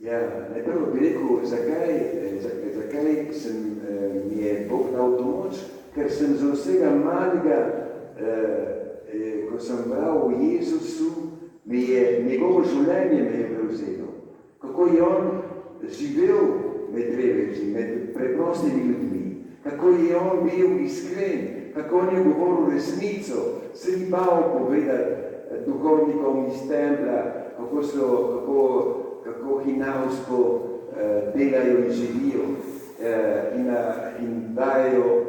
Ja, najprej bi rekel, zakaj mi je Bog dal to moč, ker sem za vsega malega, ko sem bral o Jezusu, njegovo življenje me je prevzelo. Kako je on živel med reveži, med preprostimi ljudmi, kako je on bil iskren, kako on je govoril resnico, se ni bal povedati duhovnikom iz templa, kako hinavsko delajo in živijo in dajo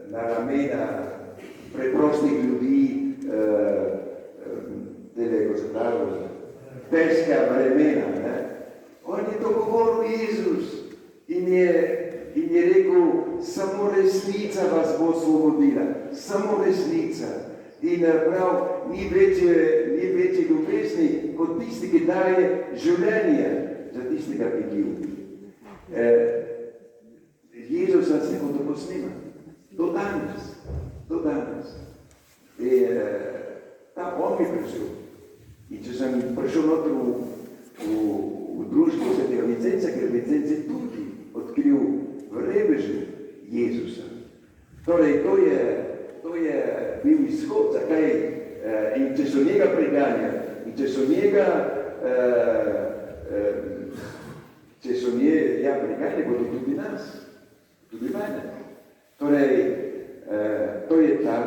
na ramena preprostih ljudi težka vremena. Ne? On je to govoril Jezus in je rekel, samo resnica vas bo osvobodila, samo resnica. In prav, ni večje ljubezni kot tisti, ki daje življenje za tistega, ki ljubi. Jezus nas je kot tako snima. Do danes. On mi prišel. In če sem prišel noter v društvo Svetega Vincenca, ker Vincent je tudi odkril v revežu Jezusa. Torej, to je bil izhod, zakaj, in če so njega preganjali, in če so njega preganjali, bodo tudi nas, tudi mene. Torej, to je ta,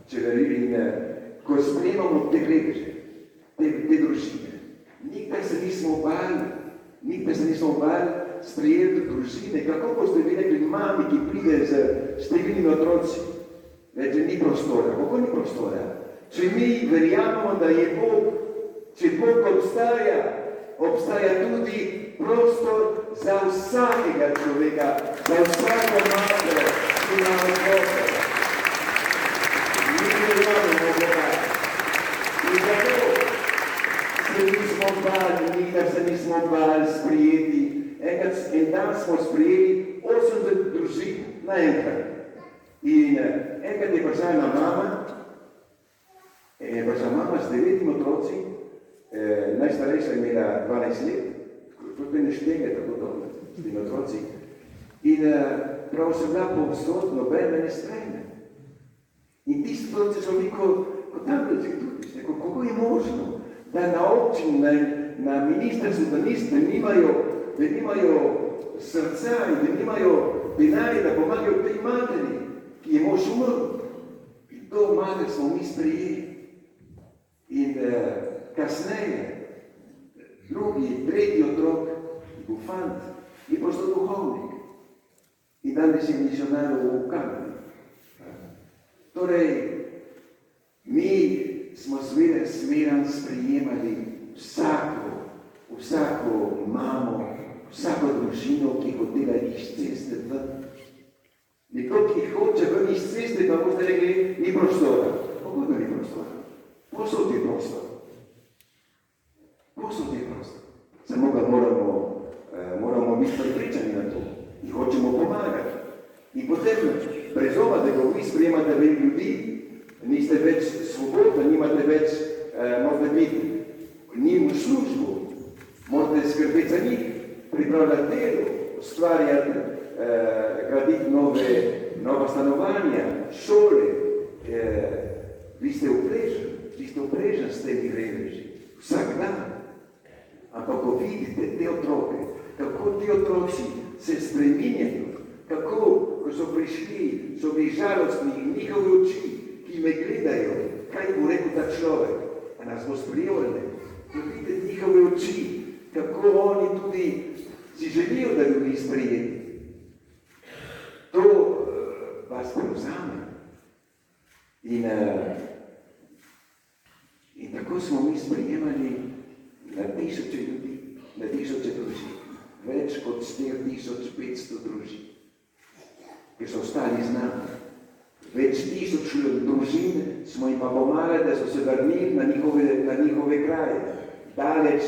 če verjeli, ko sprejemamo te reveže, te družine. Nikdaj se nismo bali sprejeti družine. Kako boste vi rekli mami, ki pride z številnimi otroci? Več ni prostora. Kako ni prostora? Če mi verjamemo, da je Bog, če Bog obstaja tudi prostor za vsakega človeka, za vsako mater, ki ima otroka. Mi verjamemo Boga. In zato se nismo bali sprijeti. En dan smo sprijeli 80 družin naenkrat. In enkrat je prišla ena mama s 9 otroci, najstarejša je imela 12 let, tudi ne štege tako dobro s temi otroci. In prav sem bila povsod, noben me ne sprejme. In tisti otroci so mi kot tabelci tudi, kako je možno, da na občini, na ministrstvu, da nimajo srca in da nimajo denarja, da pomagajo tej materi, ki je mož umrl. In to mater smo mi sprejeli. In kasneje, tretji otrok, je bil fant, je postal duhovnik. In danes je misionar v Kanadi. Torej, mi smo smeran sprejemali vsako mamo, vsako družino, ki je hotela iz ceste ven. Nekdo, ki hoče ven iz ceste, pa boste rekli, ni prostora. Kako da ni prostora? Posod je prostor. Samo ga moramo biti pripričani na to in hočemo pomagati. In potem, brezoma, da ko vi sprejemate več ljudi, niste več svobodni, nimate več, morate biti njim v službu, morate skrbeti za njih, pripravljati delo, ustvarjati, graditi nova stanovanja, šole. Vi ste opreženi s temi reveži, vsak dan. Ampak ko vidite te otroke, kako ti otroci se spreminjajo, kako, ko so prišli, so bili žalostni in njihove oči, ki me gledajo, kaj bo rekel ta človek, a nas bo sprejel. Ko vidite njihove oči, kako oni tudi si želijo, da ljudi sprejeti. To vas prevzame. In tako smo mi sprejemali na tisoče ljudi, na tisoče družin, več kot 4500 družin, ki so ostali z nami. Več tisoč družin smo jim pa pomagali, da so se vrnili na njihove kraje, daleč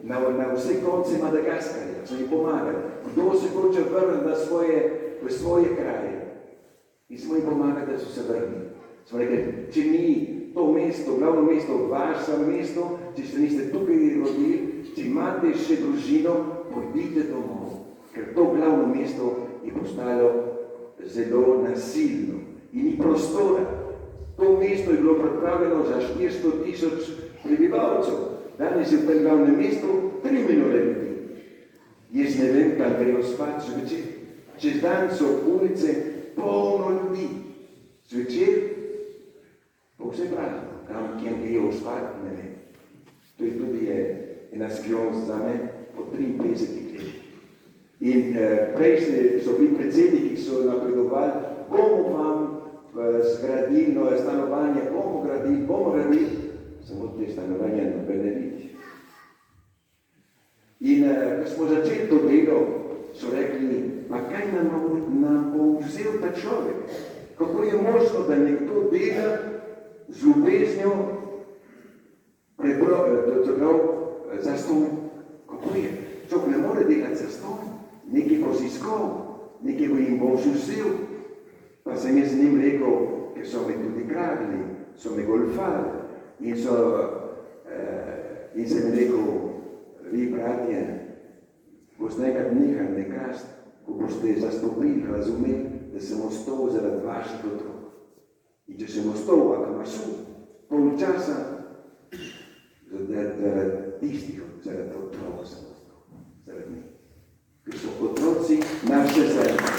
na vse konce Madagaskarja, so jim pomagali. Kdo se hoče vrniti v svoje kraje? In smo jim pomagali, da so se vrnili. Smo rekli, če ni to mesto, glavno mesto, vaše mesto, če se niste tukaj rodili, če imate še družino, pojdite domov, ker to glavno mesto je postalo zelo nasilno in ni prostora. To mesto je bilo pripravljeno za 400,000 prebivalcev. Danes je v tem glavnem mestu 3 milijone ljudi. Jaz ne vem, kam grejo spat zvečer. Čez dan so ulice polno ljudi. Zvečer pa vse prazno. Kam kjem grejo spat, ne vem. To je tudi ena skrivnost za me po 53 letih. In prej so bili predsedniki, ki so napredovali, bomo vam zgradili nove stanovanje, bomo gradili, samo te stanovanja nobene vidi. In ko smo začeli to delo, so rekli, pa kaj nam bo vzel ta človek? Kako je možno, da nekdo dela z ljubeznjo za ston? Kako je? Človek ne more delati za ston, nekaj bo ziskal, nekaj bo jim bo vzel. Pa sem jaz z njim rekel, ker so me tudi kradli, so me golfali in sem rekel, vi bratje, boste enkrat nehali ne krasti, ko boste zastopili, razumeli, da sem ostal zaradi vaših otrok. In če sem ostal, ako imaš pol časa, zaradi tistih, zaradi otrok sem ostal, zaradi njih. Ker so otroci naše zemlje.